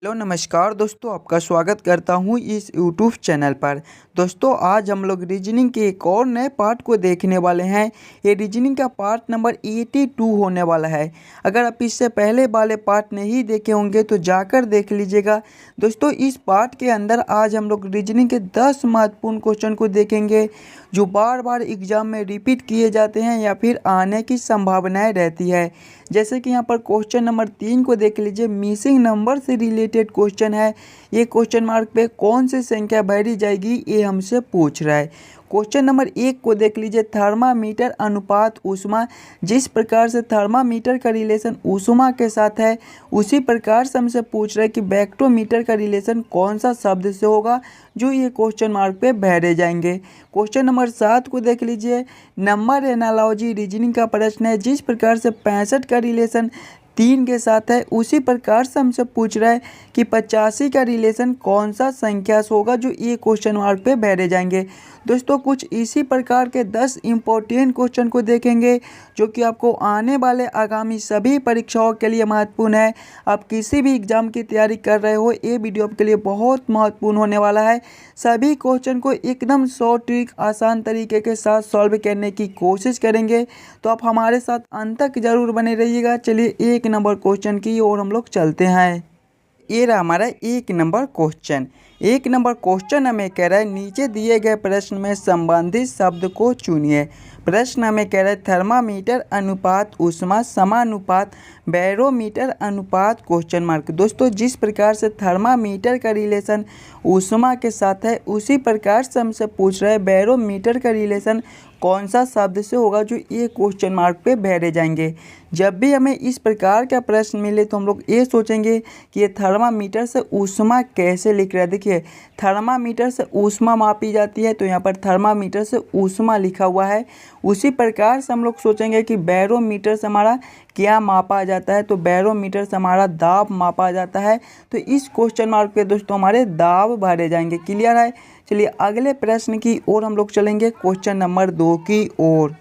Hello नमस्कार दोस्तों, आपका स्वागत करता हूँ इस यूट्यूब चैनल पर। दोस्तों आज हम लोग रीजनिंग के एक और नए पार्ट को देखने वाले हैं। ये रीजनिंग का पार्ट नंबर 82 होने वाला है। अगर आप इससे पहले वाले पार्ट नहीं देखे होंगे तो जाकर देख लीजिएगा। दोस्तों इस पार्ट के अंदर आज हम लोग रीजनिंग के 10 महत्वपूर्ण क्वेश्चन को देखेंगे जो बार बार एग्जाम में रिपीट किए जाते हैं या फिर आने की संभावनाएँ रहती है। जैसे कि यहाँ पर क्वेश्चन नंबर 3 को देख लीजिए, मिसिंग नंबर से रिलेटेड क्वेश्चन है। ये क्वेश्चन मार्क पे कौन सी संख्या भरी जाएगी ये हमसे पूछ रहा है। क्वेश्चन नंबर 1 को देख लीजिए, थर्मामीटर अनुपात ऊष्मा। जिस प्रकार से थर्मामीटर का रिलेशन ऊष्मा के साथ है उसी प्रकार से हमसे पूछ रहा है कि बैक्टोमीटर का रिलेशन कौन सा शब्द से होगा, जो ये क्वेश्चन मार्क पे भरे जाएंगे। क्वेश्चन नंबर 7 को देख लीजिए, नंबर एनालॉजी रीजनिंग का प्रश्न है। जिस प्रकार से 65 का रिलेशन 3 के साथ है उसी प्रकार से हमसे पूछ रहा है कि 85 का रिलेशन कौन सा संख्या से होगा, जो ये क्वेश्चन मार्क पे भरे जाएंगे। दोस्तों कुछ इसी प्रकार के 10 इम्पोर्टेंट क्वेश्चन को देखेंगे जो कि आपको आने वाले आगामी सभी परीक्षाओं के लिए महत्वपूर्ण है। आप किसी भी एग्जाम की तैयारी कर रहे हो, ये वीडियो आपके लिए बहुत महत्वपूर्ण होने वाला है। सभी क्वेश्चन को एकदम शॉर्ट ट्रिक आसान तरीके के साथ सॉल्व करने की कोशिश करेंगे, तो आप हमारे साथ अंत तक जरूर बने रहिएगा। चलिए एक नंबर क्वेश्चन की ओर हम लोग चलते हैं। ये रहा हमारा एक नंबर क्वेश्चन। एक नंबर क्वेश्चन हमें कह रहा है, नीचे दिए गए प्रश्न में संबंधित शब्द को चुनिए। प्रश्न हमें कह रहा है थर्मामीटर अनुपात ऊष्मा समानुपात बैरोमीटर अनुपात क्वेश्चन मार्क। दोस्तों जिस प्रकार से थर्मामीटर का रिलेशन ऊष्मा के साथ है उसी प्रकार से हमसे पूछ रहा है बैरोमीटर का रिलेशन कौन सा शब्द से होगा, जो ये क्वेश्चन मार्क पे भरे जाएंगे। जब भी हमें इस प्रकार का प्रश्न मिले तो हम लोग ये सोचेंगे कि ये थर्मामीटर से ऊष्मा कैसे लिख रहा है। देखिए थर्मामीटर से ऊष्मा मापी जाती है तो यहाँ पर थर्मामीटर से ऊष्मा लिखा हुआ है। उसी प्रकार से हम लोग सोचेंगे कि बैरोमीटर से हमारा क्या मापा जाता है, तो बैरोमीटर से हमारा दाब मापा जाता है। तो इस क्वेश्चन मार्क पे दोस्तों हमारे दाब भरे जाएंगे। क्लियर है। चलिए अगले प्रश्न की ओर हम लोग चलेंगे, क्वेश्चन नंबर 2 की ओर।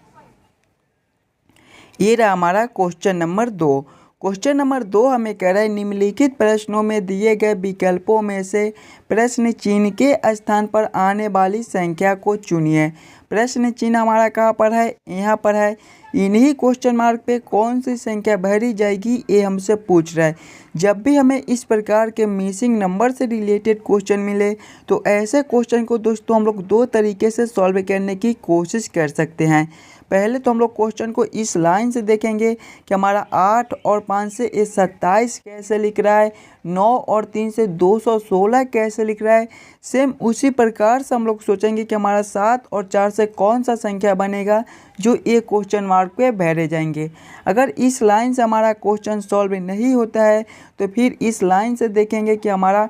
ये रहा हमारा क्वेश्चन नंबर 2। क्वेश्चन नंबर 2 हमें कह रहा है निम्नलिखित प्रश्नों में दिए गए विकल्पों में से प्रश्न चिन्ह के स्थान पर आने वाली संख्या को चुनिए। प्रश्न चिन्ह हमारा कहाँ पर है, यहाँ पर है। इन्हीं क्वेश्चन मार्क पे कौन सी संख्या भरी जाएगी ये हमसे पूछ रहा है। जब भी हमें इस प्रकार के मिसिंग नंबर से रिलेटेड क्वेश्चन मिले तो ऐसे क्वेश्चन को दोस्तों हम लोग दो तरीके से सॉल्व करने की कोशिश कर सकते हैं। पहले तो हम लोग क्वेश्चन को इस लाइन से देखेंगे कि हमारा 8 और 5 से ये 27 कैसे लिख रहा है, 9 और 3 से 216 कैसे लिख रहा है। सेम उसी प्रकार से हम लोग सोचेंगे कि हमारा 7 और 4 से कौन सा संख्या बनेगा, जो ये क्वेश्चन मार्क पे भरे जाएंगे। अगर इस लाइन से हमारा क्वेश्चन सॉल्व नहीं होता है तो फिर इस लाइन से देखेंगे कि हमारा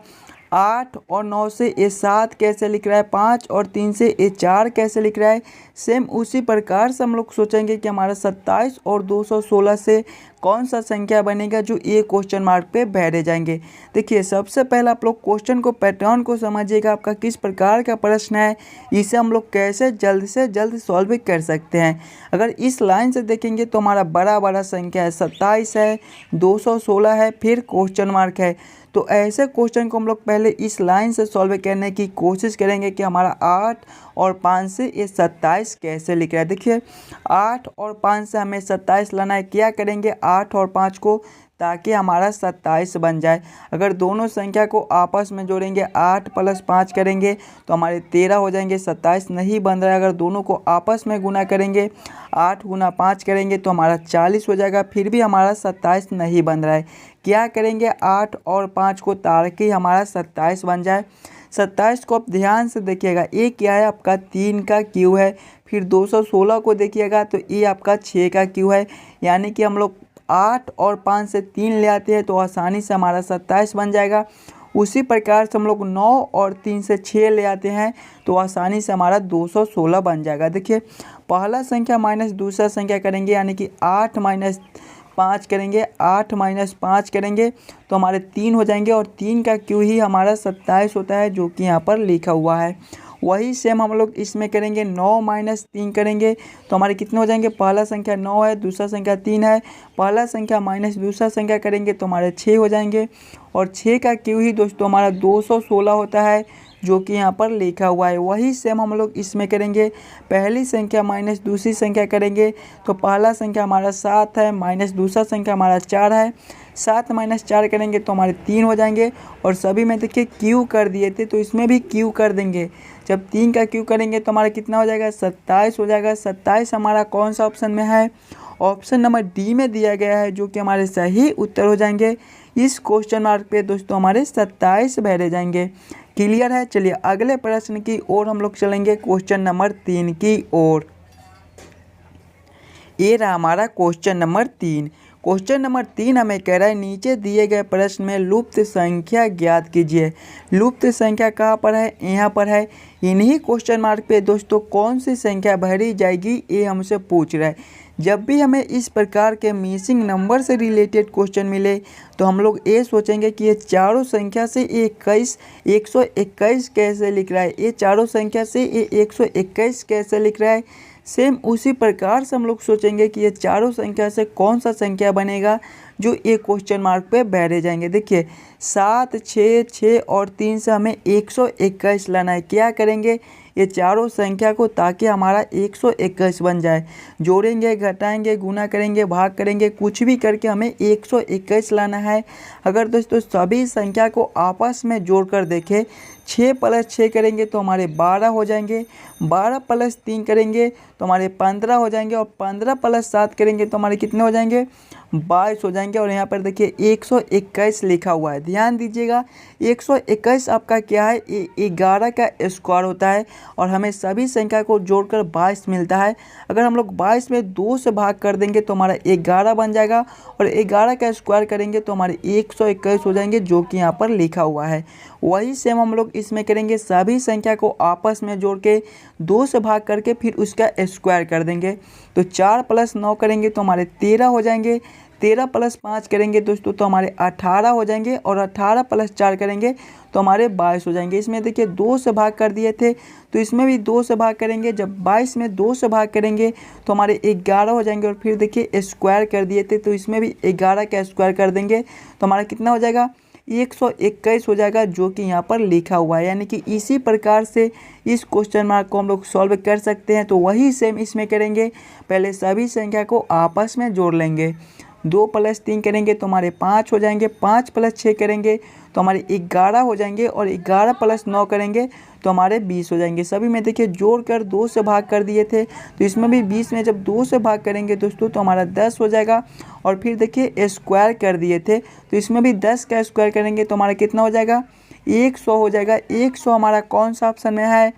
8 और 9 से ये 7 कैसे लिख रहा है, 5 और 3 से ये 4 कैसे लिख रहा है। सेम उसी प्रकार से हम लोग सोचेंगे कि हमारा 27 और 216 से कौन सा संख्या बनेगा, जो ये क्वेश्चन मार्क पे भरे जाएंगे। देखिए सबसे पहले आप लोग क्वेश्चन को पैटर्न को समझिएगा, आपका किस प्रकार का प्रश्न है, इसे हम लोग कैसे जल्द से जल्द सॉल्व कर सकते हैं। अगर इस लाइन से देखेंगे तो हमारा बड़ा संख्या है, 27 है, 216 है, फिर क्वेश्चन मार्क है। तो ऐसे क्वेश्चन को हम लोग पहले इस लाइन से सॉल्व करने की कोशिश करेंगे कि हमारा 8 और 5 से ये 27 कैसे लिख रहा है। देखिए 8 और 5 से हमें 27 लाना है। क्या करेंगे 8 और 5 को, ताकि हमारा 27 बन जाए। अगर दोनों संख्या को आपस में जोड़ेंगे 8 + 5 करेंगे तो हमारे 13 हो जाएंगे, 27 नहीं बन रहा है। अगर दोनों को आपस में गुना करेंगे 8 × 5 करेंगे तो हमारा 40 हो जाएगा, फिर भी हमारा 27 नहीं बन रहा है। क्या करेंगे 8 और 5 को ताकि हमारा 27 बन जाए। 27 को आप ध्यान से देखिएगा, ये क्या है आपका 3 का क्यू है। फिर 216 को देखिएगा तो ये आपका 6 का क्यू है। यानी कि हम लोग 8 और 5 से 3 ले आते हैं तो आसानी से हमारा 27 बन जाएगा। उसी प्रकार से हम लोग 9 और 3 से 6 ले आते हैं तो आसानी से हमारा 216 बन जाएगा। देखिए पहला संख्या माइनस दूसरा संख्या करेंगे, यानी कि 8 - 5 करेंगे, 8 - 5 करेंगे तो हमारे 3 हो जाएंगे, और 3 का क्यू ही हमारा 27 होता है, जो कि यहाँ पर लिखा हुआ है। वही सेम हम लोग इसमें करेंगे। 9 माइनस 3 करेंगे तो हमारे कितने हो जाएंगे, पहला संख्या 9 है, दूसरा संख्या 3 है, पहला संख्या माइनस दूसरा संख्या करेंगे तो हमारे 6 हो जाएंगे। और 6 का क्यू ही दोस्तों हमारा 216 होता है, जो कि यहाँ पर लिखा हुआ है। वही सेम हम लोग इसमें करेंगे। पहली संख्या माइनस दूसरी संख्या करेंगे तो पहला संख्या हमारा 7 है, माइनस दूसरा संख्या हमारा 4 है, 7 माइनस 4 करेंगे तो हमारे 3 हो जाएंगे। और सभी में देखिए क्यू कर दिए थे तो इसमें भी क्यू कर देंगे। जब 3 का क्यू करेंगे तो हमारा कितना हो जाएगा, 27 हो जाएगा। 27 हमारा कौन सा ऑप्शन में है, ऑप्शन नंबर डी में दिया गया है, जो कि हमारे सही उत्तर हो जाएंगे। इस क्वेश्चन मार्क पे दोस्तों हमारे 27 भरे जाएंगे। क्लियर है। चलिए अगले प्रश्न की ओर हम लोग चलेंगे, क्वेश्चन नंबर 3 की ओर। ये रहा हमारा क्वेश्चन नंबर 3। क्वेश्चन नंबर 3 हमें कह रहा है नीचे दिए गए प्रश्न में लुप्त संख्या ज्ञात कीजिए। लुप्त संख्या कहाँ पर है, यहाँ पर है। इन्हीं क्वेश्चन मार्क पे दोस्तों कौन सी संख्या भरी जाएगी, ये हमसे पूछ रहा है। जब भी हमें इस प्रकार के मिसिंग नंबर से रिलेटेड क्वेश्चन मिले तो हम लोग ये सोचेंगे कि ये चारों संख्या से 121 कैसे लिख रहा है, ये चारों संख्या से ये 121 कैसे लिख रहा है। सेम उसी प्रकार से हम लोग सोचेंगे कि ये चारों संख्या से कौन सा संख्या बनेगा जो ये क्वेश्चन मार्क पे बैठे जाएंगे। देखिए 7, 6, 6 और 3 से हमें 121 लाना है। क्या करेंगे, ये चारों संख्या को, ताकि हमारा 121 बन जाए। जोड़ेंगे, घटाएंगे, गुना करेंगे, भाग करेंगे, कुछ भी करके हमें 121 लाना है। अगर दोस्तों सभी संख्या को आपस में जोड़कर देखें, 6 प्लस 6 करेंगे तो हमारे 12 हो जाएंगे, 12 प्लस 3 करेंगे तो हमारे 15 हो जाएंगे, और 15 प्लस 7 करेंगे तो हमारे कितने हो जाएंगे, 22 हो जाएंगे। और यहाँ पर देखिए 121 लिखा हुआ है, ध्यान दीजिएगा। 121 आपका क्या है, 11 का स्क्वायर होता है, और हमें सभी संख्या को जोड़कर 22 मिलता है। अगर हम लोग 22 में 2 से भाग कर देंगे तो हमारा 11 बन जाएगा, और 11 का स्क्वायर करेंगे तो हमारे 121 हो जाएंगे, जो कि यहाँ पर लिखा हुआ है। वही सेम हम लोग इसमें करेंगे। सभी संख्या को आपस में जोड़ के 2 से भाग करके फिर उसका स्क्वायर कर देंगे। तो 4 प्लस 9 करेंगे तो हमारे 13 हो जाएंगे, 13 प्लस 5 करेंगे दोस्तों तो हमारे 18 हो जाएंगे, और 18 प्लस 4 करेंगे तो हमारे 22 हो जाएंगे। इसमें देखिए 2 से भाग कर दिए थे तो इसमें भी 2 से भाग करेंगे। जब 22 में 2 से भाग करेंगे तो हमारे 11 हो जाएंगे, और फिर देखिए स्क्वायर कर दिए थे तो इसमें भी 11 का स्क्वायर कर देंगे तो हमारा कितना हो जाएगा, 121 हो जाएगा, जो कि यहाँ पर लिखा हुआ है। यानी कि इसी प्रकार से इस क्वेश्चन मार्क को हम लोग सॉल्व कर सकते हैं। तो वही सेम इसमें करेंगे। पहले सभी संख्या को आपस में जोड़ लेंगे। 2 प्लस 3 करेंगे तो हमारे 5 हो जाएंगे, 5 प्लस 6 करेंगे तो हमारे 11 हो जाएंगे, और 11 प्लस 9 करेंगे तो हमारे 20 हो जाएंगे। सभी में देखिए जोड़कर 2 से भाग कर दिए थे तो इसमें भी 20 में जब 2 से भाग करेंगे दोस्तों तो हमारा 10 हो जाएगा। और फिर देखिए स्क्वायर कर दिए थे तो इसमें भी 10 का स्क्वायर करेंगे तो हमारा कितना हो जाएगा, 100 हो जाएगा। 100 हमारा कौन सा ऑप्शन में है,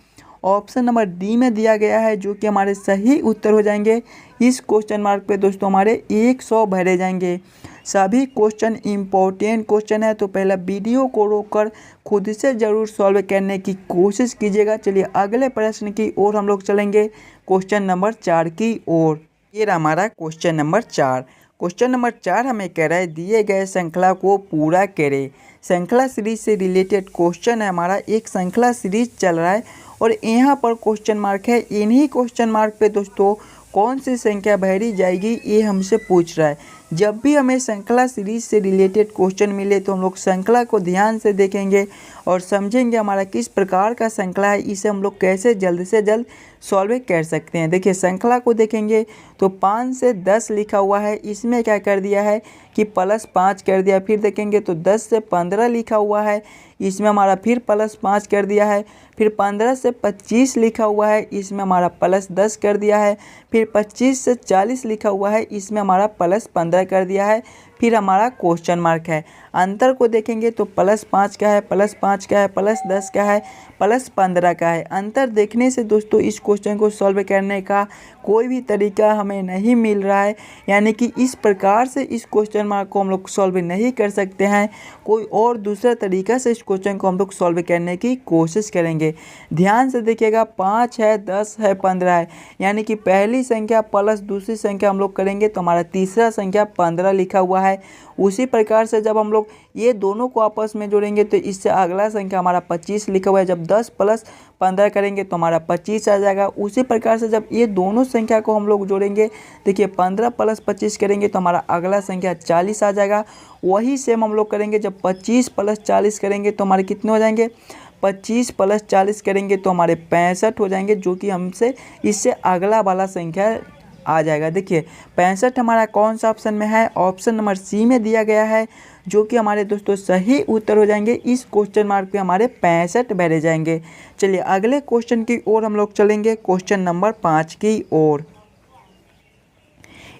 ऑप्शन नंबर डी में दिया गया है, जो कि हमारे सही उत्तर हो जाएंगे। इस क्वेश्चन मार्क पे दोस्तों हमारे 100 भरे जाएंगे। सभी क्वेश्चन इम्पोर्टेंट क्वेश्चन है, तो पहले वीडियो को रोककर खुद से ज़रूर सॉल्व करने की कोशिश कीजिएगा। चलिए अगले प्रश्न की ओर हम लोग चलेंगे, क्वेश्चन नंबर 4 की ओर। ये रहा हमारा क्वेश्चन नंबर 4। क्वेश्चन नंबर 4 हमें कह रहा है दिए गए श्रृंखला को पूरा करें। श्रृंखला सीरीज से रिलेटेड क्वेश्चन है हमारा। एक श्रृंखला सीरीज चल रहा है और यहाँ पर क्वेश्चन मार्क है। इन्हीं क्वेश्चन मार्क पे दोस्तों कौन सी संख्या भरी जाएगी, ये हमसे पूछ रहा है। जब भी हमें श्रृंखला सीरीज से रिलेटेड क्वेश्चन मिले तो हम लोग श्रृंखला को ध्यान से देखेंगे और समझेंगे हमारा किस प्रकार का श्रृंखला है, इसे हम लोग कैसे जल्द से जल्द सॉल्व कर सकते हैं। देखिए श्रृंखला को देखेंगे तो 5 से 10 लिखा हुआ है, इसमें क्या कर दिया है कि +5 कर दिया। फिर देखेंगे तो 10 से 15 लिखा हुआ है, इसमें हमारा फिर +5 कर दिया है। फिर 15 से 25 लिखा हुआ है, इसमें हमारा +10 कर दिया है। फिर 25 से 40 लिखा हुआ है, इसमें हमारा +15 कर दिया है। फिर हमारा क्वेश्चन मार्क है। अंतर को देखेंगे तो +5 का है, +5 का है, +10 का है, +15 का है। अंतर देखने से दोस्तों इस क्वेश्चन को सॉल्व करने का कोई भी तरीका हमें नहीं मिल रहा है, यानी कि इस प्रकार से इस क्वेश्चन मार्क को हम लोग सॉल्व नहीं कर सकते हैं। कोई और दूसरा तरीका से इस क्वेश्चन को हम लोग सॉल्व करने की कोशिश करेंगे। ध्यान से देखिएगा, 5 है, 10 है, 15 है, यानी कि पहली संख्या प्लस दूसरी संख्या हम लोग करेंगे तो हमारा तीसरा संख्या 15 लिखा हुआ है। है। उसी प्रकार से जब हम लोग ये दोनों को आपस में जोड़ेंगे तो इससे अगला संख्या हमारा 25 लिखा हुआ है। जब 10 + 15 करेंगे तो हमारा 25 आ जाएगा। उसी प्रकार से जब ये दोनों संख्या को हम लोग जोड़ेंगे, देखिए 15 + 25 करेंगे तो हमारा अगला संख्या 40 आ जाएगा। वही सेम हम लोग करेंगे, जब 25 + 40 करेंगे तो हमारे कितने हो जाएंगे, 25 + 40 करेंगे तो हमारे 65 हो जाएंगे, जो कि हमसे इससे अगला वाला संख्या आ जाएगा। देखिए 65 हमारा कौन सा ऑप्शन में है, ऑप्शन नंबर सी में दिया गया है, जो कि हमारे दोस्तों सही उत्तर हो जाएंगे। इस क्वेश्चन मार्क पे हमारे 65 भरे जाएंगे। चलिए अगले क्वेश्चन की ओर हम लोग चलेंगे, क्वेश्चन नंबर 5 की ओर।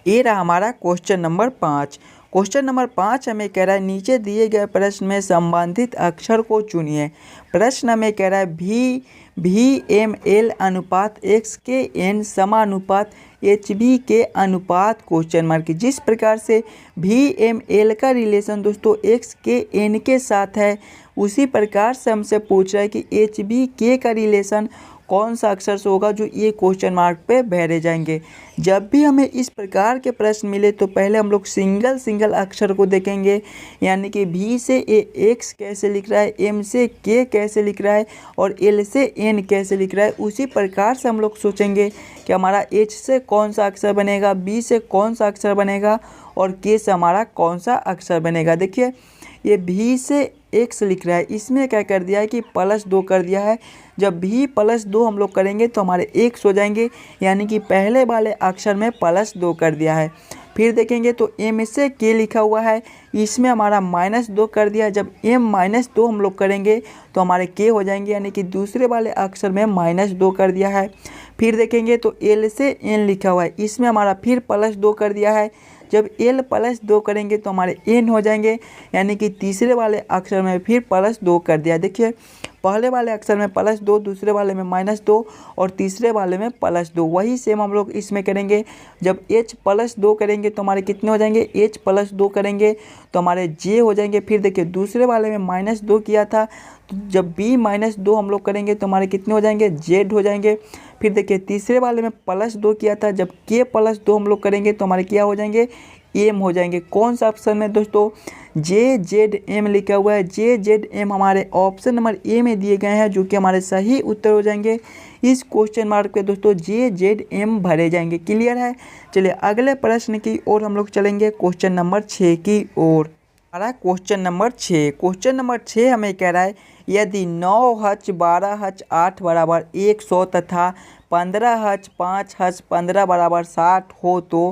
ये रहा हमारा क्वेश्चन नंबर 5। क्वेश्चन नंबर 5 हमें कह रहा है नीचे दिए गए प्रश्न में संबंधित अक्षर को चुनिए। प्रश्न हमें कह रहा है VML अनुपात x के n समानुपात HB के अनुपात क्वेश्चन मार्क। जिस प्रकार से VML का रिलेशन दोस्तों x के n के साथ है, उसी प्रकार से हमसे पूछ रहा है कि HB के का रिलेशन कौन सा अक्षर से होगा, जो ये क्वेश्चन मार्क पे भरे जाएंगे। जब भी हमें इस प्रकार के प्रश्न मिले तो पहले हम लोग सिंगल अक्षर को देखेंगे, यानी कि V से x कैसे लिख रहा है, M से K कैसे लिख रहा है और L से N कैसे लिख रहा है। उसी प्रकार से हम लोग सोचेंगे कि हमारा H से कौन सा अक्षर बनेगा, B से कौन सा अक्षर बनेगा और K से हमारा कौन सा अक्षर बनेगा। देखिए ये V से x लिख रहा है, इसमें क्या कर दिया है कि +2 कर दिया है। जब V +2 हम लोग करेंगे तो हमारे x हो जाएंगे, यानी कि पहले वाले अक्षर में +2 कर दिया है। फिर देखेंगे तो M से K लिखा हुआ है, इसमें हमारा -2 कर दिया है। जब M-2 हम लोग करेंगे तो हमारे K हो जाएंगे, यानी कि दूसरे वाले अक्षर में -2 कर दिया है। फिर देखेंगे तो L से N लिखा हुआ है, इसमें हमारा फिर +2 कर दिया है। जब L +2 करेंगे तो हमारे N हो जाएंगे, यानी कि तीसरे वाले अक्षर में फिर +2 कर दिया। देखिए पहले वाले अक्षर में +2, दूसरे वाले में -2 और तीसरे वाले में +2। वही सेम हम लोग इसमें करेंगे। जब H +2 करेंगे तो हमारे कितने हो जाएंगे, H +2 करेंगे तो हमारे J हो जाएंगे। फिर देखिए दूसरे वाले में -2 किया था, तो जब B-2 हम लोग करेंगे तो हमारे कितने हो जाएंगे, Z हो जाएंगे। फिर देखिए तीसरे वाले में +2 किया था, जब K +2 हम लोग करेंगे तो हमारे क्या हो जाएंगे, M हो जाएंगे। कौन सा ऑप्शन में दोस्तों, JZM लिखा हुआ है। JZM हमारे ऑप्शन नंबर ए में दिए गए हैं, जो कि हमारे सही उत्तर हो जाएंगे। इस क्वेश्चन मार्क पे दोस्तों JZM भरे जाएंगे। क्लियर है। चलिए अगले प्रश्न की ओर हम लोग चलेंगे, क्वेश्चन नंबर 6 की ओर। हमारा क्वेश्चन नंबर 6 हमें कह रहा है यदि 9H 12H 8 बराबर 100 तथा 15H 5H 15 बराबर 60 हो तो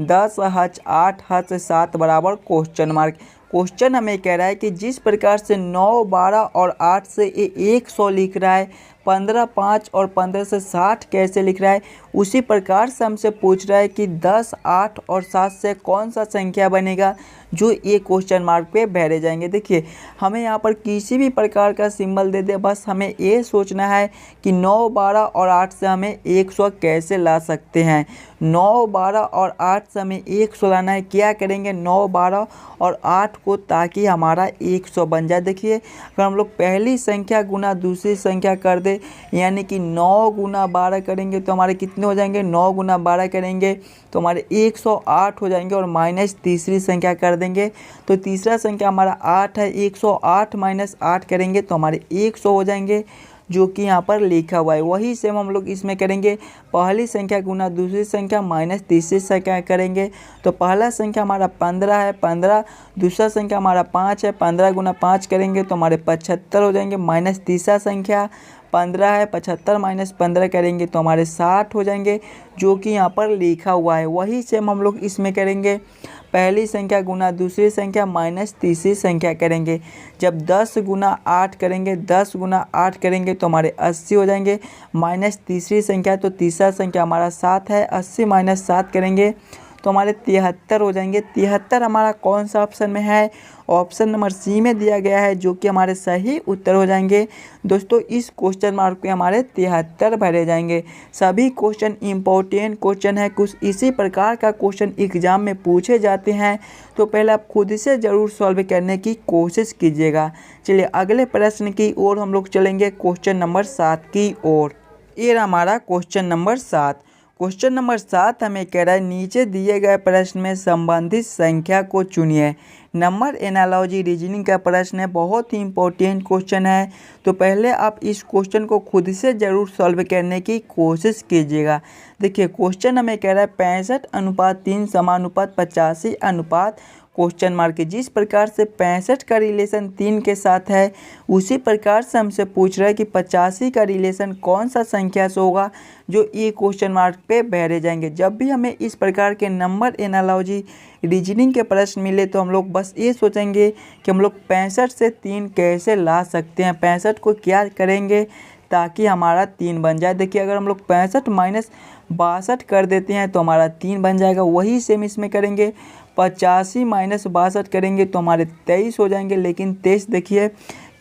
10H 8H 7 बराबर क्वेश्चन मार्क। क्वेश्चन हमें कह रहा है कि जिस प्रकार से 9, 12 और 8 से ये 100 लिख रहा है, 15, 5 और 15 से 60 कैसे लिख रहा है, उसी प्रकार से हमसे पूछ रहा है कि 10, 8 और 7 से कौन सा संख्या बनेगा, जो ये क्वेश्चन मार्क पे भरे जाएंगे। देखिए हमें यहाँ पर किसी भी प्रकार का सिंबल दे दे, बस हमें ये सोचना है कि 9, 12 और 8 से हमें 100 कैसे ला सकते हैं। 9, 12 और 8 से हमें 100 लाना है। क्या करेंगे 9, 12 और 8 को, ताकि हमारा 100 बन जाए। देखिए अगर हम लोग पहली संख्या गुना दूसरी संख्या कर दे, यानी कि 9 गुना 12 करेंगे तो हमारे कितने हो जाएंगे, 9 गुना 12 करेंगे तो हमारे 108 हो जाएंगे और माइनस तीसरी संख्या कर देंगे तो तीसरा संख्या हमारा 8 है। 108 माइनस 8 करेंगे तो हमारे 100 हो जाएंगे, जो कि यहाँ पर लिखा हुआ है। वही सेम हम लोग इसमें करेंगे, पहली संख्या गुना दूसरी संख्या माइनस तीसरी संख्या करेंगे तो पहला संख्या हमारा 15 है, 15 दूसरा संख्या हमारा 5 है, 15 गुना 5 करेंगे तो हमारे 75 हो जाएंगे। माइनस तीसरा संख्या 15 है, 75 माइनस 15 करेंगे तो हमारे 60 हो जाएंगे, जो कि यहाँ पर लिखा हुआ है। वही सेम हम लोग इसमें करेंगे, पहली संख्या गुना दूसरी संख्या माइनस तीसरी संख्या करेंगे। जब 10 गुना 8 करेंगे, 10 गुना 8 करेंगे तो हमारे 80 हो जाएंगे। माइनस तीसरी संख्या तो तीसरा संख्या हमारा 7 है, 80 माइनस 7 करेंगे तो हमारे 73 हो जाएंगे। 73 हमारा कौन सा ऑप्शन में है, ऑप्शन नंबर सी में दिया गया है, जो कि हमारे सही उत्तर हो जाएंगे। दोस्तों इस क्वेश्चन मार्क पे हमारे 73 भरे जाएंगे। सभी क्वेश्चन इंपॉर्टेंट क्वेश्चन है, कुछ इसी प्रकार का क्वेश्चन एग्जाम में पूछे जाते हैं, तो पहले आप खुद से ज़रूर सॉल्व करने की कोशिश कीजिएगा। चलिए अगले प्रश्न की ओर हम लोग चलेंगे, क्वेश्चन नंबर 7 की ओर। ये हमारा क्वेश्चन नंबर 7। क्वेश्चन नंबर 7 हमें कह रहा है नीचे दिए गए प्रश्न में संबंधित संख्या को चुनिए। नंबर एनालॉजी रीजनिंग का प्रश्न है, बहुत ही इंपॉर्टेंट क्वेश्चन है। तो पहले आप इस क्वेश्चन को खुद से ज़रूर सॉल्व करने की कोशिश कीजिएगा। देखिए क्वेश्चन हमें कह रहा है 65:3 समानुपात 85 क्वेश्चन मार्क। जिस प्रकार से 65 का रिलेशन 3 के साथ है, उसी प्रकार से हमसे पूछ रहा है कि 85 का रिलेशन कौन सा संख्या से होगा जो ये क्वेश्चन मार्क पे बहरे जाएंगे। जब भी हमें इस प्रकार के नंबर एनालॉजी रीजनिंग के प्रश्न मिले तो हम लोग बस ये सोचेंगे कि हम लोग 65 से 3 कैसे ला सकते हैं, 65 को क्या करेंगे ताकि हमारा 3 बन जाए। देखिए अगर हम लोग 65 माइनस 62 कर देते हैं तो हमारा 3 बन जाएगा। वही सेम इसमें करेंगे, 85 माइनस 62 करेंगे तो हमारे 23 हो जाएंगे। लेकिन 23 देखिए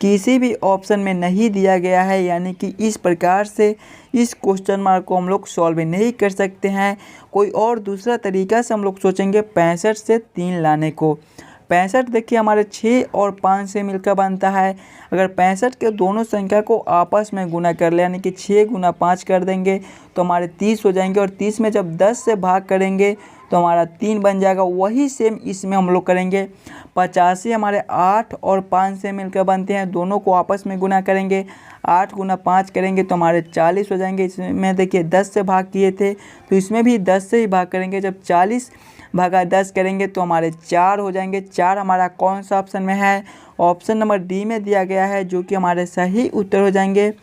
किसी भी ऑप्शन में नहीं दिया गया है, यानी कि इस प्रकार से इस क्वेश्चन मार्क को हम लोग सॉल्व नहीं कर सकते हैं। कोई और दूसरा तरीका से हम लोग सोचेंगे 65 से 3 लाने को। 65 देखिए हमारे 6 और 5 से मिलकर बनता है। अगर 65 के दोनों संख्या को आपस में गुना कर ले, यानी कि 6 गुना 5 कर देंगे तो हमारे 30 हो जाएंगे। और 30 में जब 10 से भाग करेंगे तो हमारा 3 बन जाएगा। वही सेम इसमें हम लोग करेंगे। 85 हमारे 8 और 5 से मिलकर बनते हैं, दोनों को आपस में गुना करेंगे। 8 गुना 5 करेंगे तो हमारे 40 हो जाएंगे। इसमें देखिए 10 से भाग किए थे तो इसमें भी 10 से ही भाग करेंगे। जब 40 भागा 10 करेंगे तो हमारे 4 हो जाएंगे। 4 हमारा कौन सा ऑप्शन में है? ऑप्शन नंबर डी में दिया गया है, जो कि हमारे सही उत्तर हो जाएंगे।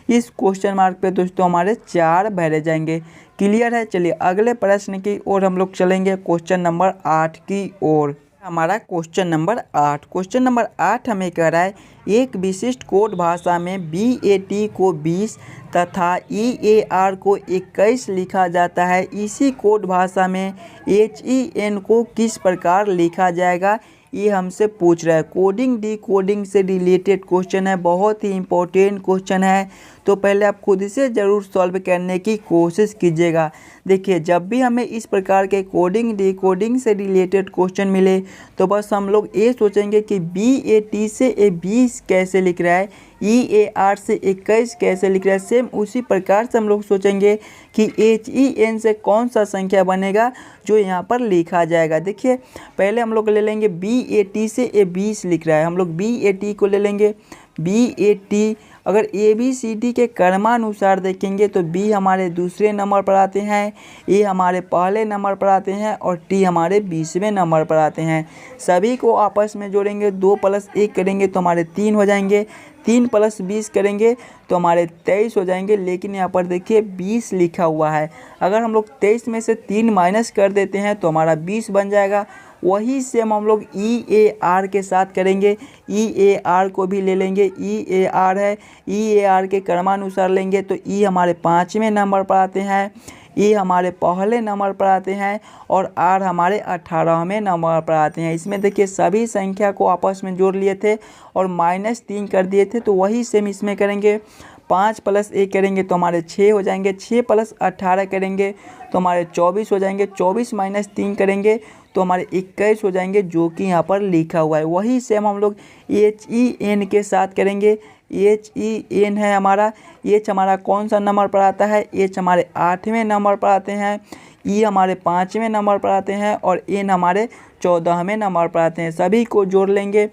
इस क्वेश्चन मार्क पे दोस्तों हमारे 4 भरे जाएंगे। क्लियर है? चलिए अगले प्रश्न की ओर हम लोग चलेंगे, क्वेश्चन नंबर 8 की ओर। हमारा क्वेश्चन नंबर 8 हमें कह रहा है एक विशिष्ट कोड भाषा में BAT को 20 तथा EAR को 21 लिखा जाता है। इसी कोड भाषा में HEN को किस प्रकार लिखा जाएगा, ये हमसे पूछ रहा है। कोडिंग डी कोडिंग से रिलेटेड क्वेश्चन है, बहुत ही इंपॉर्टेंट क्वेश्चन है। तो पहले आप खुद से ज़रूर सॉल्व करने की कोशिश कीजिएगा। देखिए जब भी हमें इस प्रकार के कोडिंग डी कोडिंग से रिलेटेड क्वेश्चन मिले तो बस हम लोग ये सोचेंगे कि BAT से 20 कैसे लिख रहा है, EAR से 21 कैसे लिख रहा है। सेम उसी प्रकार से हम लोग सोचेंगे कि HEN से कौन सा संख्या बनेगा जो यहाँ पर लिखा जाएगा। देखिए पहले हम लोग ले लेंगे BAT से 20 लिख रहा है, हम लोग BAT को ले लेंगे। BAT अगर ABCD के क्रमानुसार देखेंगे तो B हमारे दूसरे नंबर पर आते हैं, A हमारे पहले नंबर पर आते हैं और T हमारे 20वें नंबर पर आते हैं। सभी को आपस में जोड़ेंगे, 2 + 1 करेंगे तो हमारे 3 हो जाएंगे। 3 + 20 करेंगे तो हमारे 23 हो जाएंगे। लेकिन यहाँ पर देखिए 20 लिखा हुआ है, अगर हम लोग 23 में से 3 माइनस कर देते हैं तो हमारा 20 बन जाएगा। वही सेम हम लोग EAR के साथ करेंगे। EAR को भी ले लेंगे, EAR है, EAR के क्रमानुसार लेंगे तो E हमारे 5वें नंबर पर आते हैं, E हमारे पहले नंबर पर आते हैं और R हमारे 18वें नंबर पर आते हैं। इसमें देखिए सभी संख्या को आपस में जोड़ लिए थे और -3 कर दिए थे, तो वही सेम इसमें करेंगे। 5 + 1 करेंगे तो हमारे 6 हो जाएंगे। 6 + 18 करेंगे तो हमारे 24 हो जाएंगे। 24 - 3 करेंगे तो हमारे 21 हो जाएंगे, जो कि यहाँ पर लिखा हुआ है। वही सेम हम लोग HEN के साथ करेंगे। HEN है हमारा, H हमारा कौन सा नंबर पर आता है? H हमारे 8वें नंबर पर आते हैं, E हमारे 5वें नंबर पर आते हैं और N हमारे 14वें नंबर पर आते हैं। सभी को जोड़ लेंगे।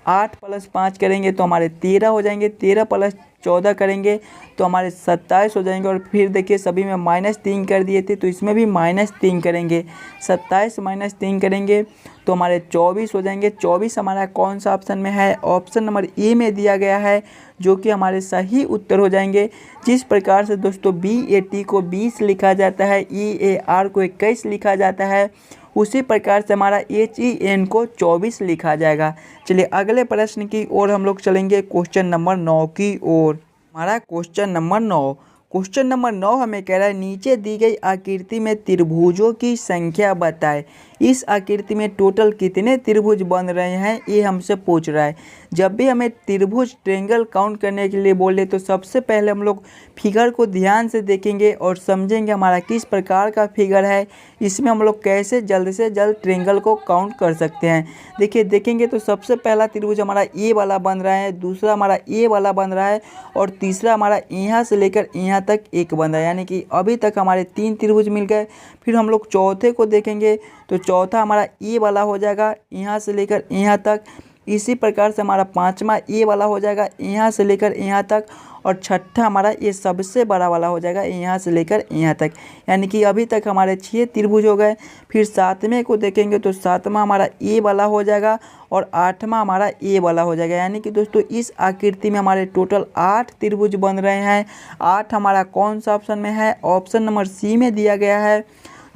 8 + 5 करेंगे तो हमारे 13 हो जाएंगे। 13 + 14 करेंगे तो हमारे 27 हो जाएंगे। और फिर देखिए सभी में -3 कर दिए थे तो इसमें भी -3 करेंगे। 27 - 3 करेंगे तो हमारे 24 हो जाएंगे। 24 हमारा कौन सा ऑप्शन में है? ऑप्शन नंबर ए में दिया गया है, जो कि हमारे सही उत्तर हो जाएंगे। जिस प्रकार से दोस्तों BAT को 20 लिखा जाता है, EAR को 21 लिखा जाता है, उसी प्रकार से हमारा HEN को 24 लिखा जाएगा। चलिए अगले प्रश्न की ओर हम लोग चलेंगे, क्वेश्चन नंबर 9 की ओर। हमारा क्वेश्चन नंबर 9 हमें कह रहा है नीचे दी गई आकृति में त्रिभुजों की संख्या बताएं। इस आकृति में टोटल कितने त्रिभुज बन रहे हैं, ये हमसे पूछ रहा है। जब भी हमें त्रिभुज ट्रेंगल काउंट करने के लिए बोले तो सबसे पहले हम लोग फिगर को ध्यान से देखेंगे और समझेंगे हमारा किस प्रकार का फिगर है, इसमें हम लोग कैसे जल्द से जल्द ट्रेंगल को काउंट कर सकते हैं। देखिए देखेंगे तो सबसे पहला त्रिभुज हमारा ए वाला बन रहा है, दूसरा हमारा ए वाला बन रहा है और तीसरा हमारा यहाँ से लेकर यहाँ यहाँ तक एक बंदा, यानी कि अभी तक हमारे 3 त्रिभुज मिल गए। फिर हम लोग चौथे को देखेंगे तो चौथा हमारा ए वाला हो जाएगा यहाँ से लेकर यहाँ तक। इसी प्रकार से हमारा पाँचवा ए वाला हो जाएगा यहाँ से लेकर यहाँ तक। और छठा हमारा ये सबसे बड़ा वाला हो जाएगा यहाँ से लेकर यहाँ तक। यानी कि अभी तक हमारे 6 त्रिभुज हो गए। फिर सातवें को देखेंगे तो सातवां हमारा ए वाला हो जाएगा और आठवां हमारा ए वाला हो जाएगा। यानी कि दोस्तों इस आकृति में हमारे टोटल 8 त्रिभुज बन रहे हैं। 8 हमारा कौन सा ऑप्शन में है? ऑप्शन नंबर सी में दिया गया है,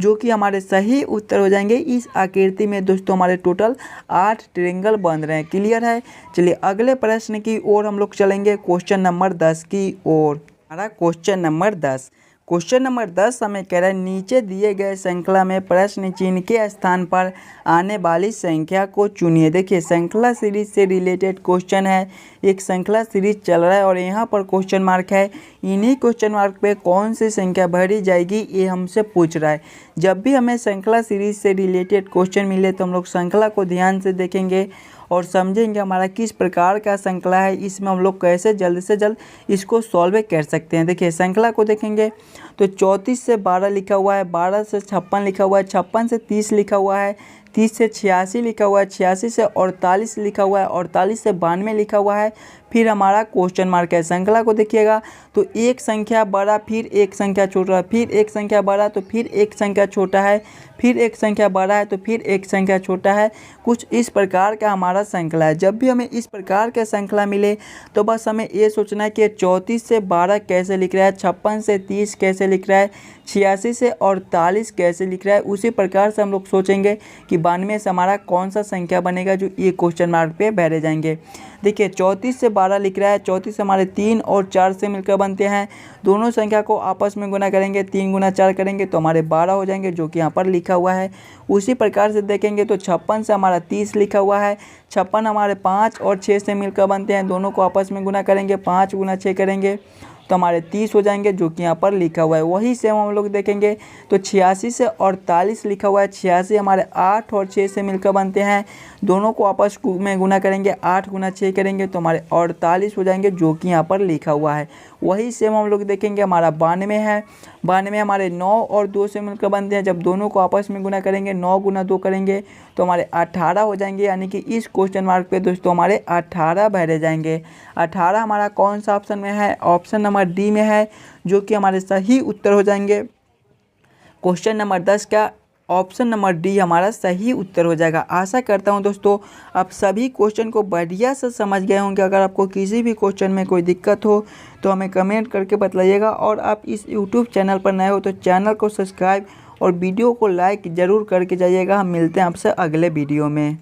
जो कि हमारे सही उत्तर हो जाएंगे। इस आकृति में दोस्तों हमारे टोटल 8 ट्रायंगल बन रहे हैं। क्लियर है? चलिए अगले प्रश्न की ओर हम लोग चलेंगे, क्वेश्चन नंबर 10 की ओर। हमारा क्वेश्चन नंबर 10, क्वेश्चन नंबर 10 हमें कह रहा है नीचे दिए गए श्रृंखला में प्रश्न चिन्ह के स्थान पर आने वाली संख्या को चुनिए। देखिए श्रृंखला सीरीज से रिलेटेड क्वेश्चन है, एक श्रृंखला सीरीज चल रहा है और यहाँ पर क्वेश्चन मार्क है। इन्हीं क्वेश्चन मार्क पे कौन सी संख्या भरी जाएगी ये हमसे पूछ रहा है। जब भी हमें श्रृंखला सीरीज से रिलेटेड क्वेश्चन मिले तो हम लोग श्रृंखला को ध्यान से देखेंगे और समझेंगे हमारा किस प्रकार का श्रृंखला है, इसमें हम लोग कैसे जल्द से जल्द इसको सॉल्व कर सकते हैं। देखिए श्रृंखला को देखेंगे तो 34 से 12 लिखा हुआ है, 12 से 56 लिखा हुआ है, 56 से 30 लिखा हुआ है, 30 से 86 लिखा हुआ है, 86 से 48 लिखा हुआ है, 48 से 92 लिखा हुआ है। फिर हमारा क्वेश्चन मार्क है। श्रृंखला को देखिएगा तो एक संख्या बड़ा, फिर एक संख्या छोटा, फिर एक संख्या बड़ा तो फिर एक संख्या छोटा है, फिर एक संख्या बड़ा है तो फिर एक संख्या छोटा है। कुछ इस प्रकार का हमारा श्रृंखला है। जब भी हमें इस प्रकार का श्रृंखला मिले तो बस हमें ये सोचना है कि 34 से 12 कैसे लिख रहा है, 56 से 30 कैसे लिख रहा है, 86 से 48 कैसे लिख रहा है। उसी प्रकार से हम लोग सोचेंगे कि 92 से हमारा कौन सा संख्या बनेगा, जो ये क्वेश्चन मार्क पे भरे जाएंगे। देखिए 34 से 12 लिख रहा है, 34 से हमारे 3 और 4 से मिलकर बनते हैं। दोनों संख्या को आपस में गुना करेंगे, 3 गुना 4 करेंगे तो हमारे 12 हो जाएंगे, जो कि यहाँ पर लिखा हुआ है। उसी प्रकार से देखेंगे तो 56 से हमारा 30 लिखा हुआ है, 56 हमारे 5 और 6 से मिलकर बनते हैं। दोनों को आपस में गुना करेंगे, 5 गुना 6 करेंगे तो हमारे 30 हो जाएंगे, जो कि यहाँ पर लिखा हुआ है। वही सेम हम लोग देखेंगे तो 86 से 48 लिखा हुआ है, 86 हमारे 8 और 6 से मिलकर बनते हैं। दोनों को आपस में गुना करेंगे, 8 गुना 6 करेंगे तो हमारे 48 हो जाएंगे, जो कि यहाँ पर लिखा हुआ है। वही सेम हम लोग देखेंगे हमारा 92 है। 92 हमारे 9 और 2 से मिलकर बनते हैं। जब दोनों को आपस में गुना करेंगे, 9 गुना 2 करेंगे तो हमारे 18 हो जाएंगे। यानी कि इस क्वेश्चन मार्क पे दोस्तों हमारे 18 भरे जाएंगे। 18 हमारा कौन सा ऑप्शन में है? ऑप्शन नंबर डी में है, जो कि हमारे सही उत्तर हो जाएंगे। क्वेश्चन नंबर 10 का ऑप्शन नंबर डी हमारा सही उत्तर हो जाएगा। आशा करता हूं दोस्तों आप सभी क्वेश्चन को बढ़िया से समझ गए होंगे। अगर आपको किसी भी क्वेश्चन में कोई दिक्कत हो तो हमें कमेंट करके बताइएगा। और आप इस यूट्यूब चैनल पर नए हो तो चैनल को सब्सक्राइब और वीडियो को लाइक ज़रूर करके जाइएगा। हम मिलते हैं आपसे अगले वीडियो में।